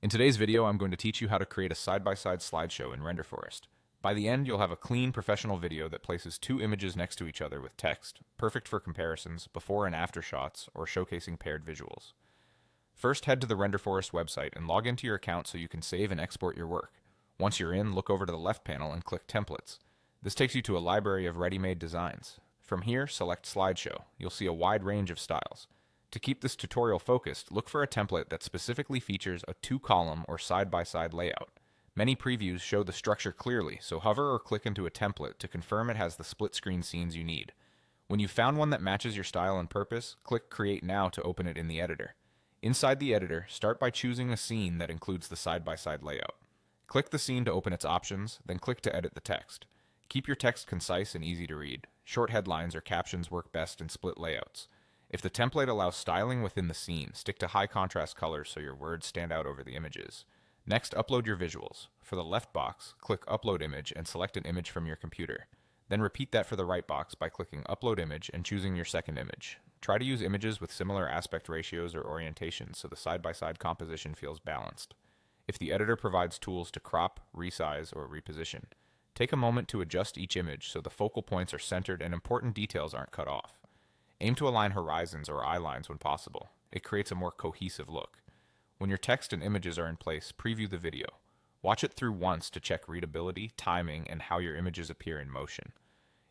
In today's video, I'm going to teach you how to create a side-by-side slideshow in Renderforest. By the end, you'll have a clean, professional video that places two images next to each other with text, perfect for comparisons, before and after shots, or showcasing paired visuals. First, head to the Renderforest website and log into your account so you can save and export your work. Once you're in, look over to the left panel and click Templates. This takes you to a library of ready-made designs. From here, select Slideshow. You'll see a wide range of styles. To keep this tutorial focused, look for a template that specifically features a two-column or side-by-side layout. Many previews show the structure clearly, so hover or click into a template to confirm it has the split-screen scenes you need. When you've found one that matches your style and purpose, click Create Now to open it in the editor. Inside the editor, start by choosing a scene that includes the side-by-side layout. Click the scene to open its options, then click to edit the text. Keep your text concise and easy to read. Short headlines or captions work best in split layouts. If the template allows styling within the scene, stick to high contrast colors so your words stand out over the images. Next, upload your visuals. For the left box, click Upload Image and select an image from your computer. Then repeat that for the right box by clicking Upload Image and choosing your second image. Try to use images with similar aspect ratios or orientations so the side-by-side composition feels balanced. If the editor provides tools to crop, resize, or reposition, take a moment to adjust each image so the focal points are centered and important details aren't cut off. Aim to align horizons or eye lines when possible. It creates a more cohesive look. When your text and images are in place, preview the video. Watch it through once to check readability, timing, and how your images appear in motion.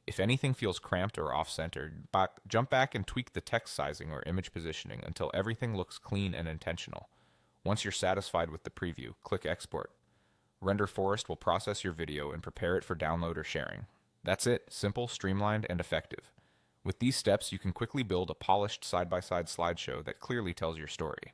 If anything feels cramped or off-centered, jump back and tweak the text sizing or image positioning until everything looks clean and intentional. Once you're satisfied with the preview, click Export. Renderforest will process your video and prepare it for download or sharing. That's it, simple, streamlined, and effective. With these steps, you can quickly build a polished side-by-side slideshow that clearly tells your story.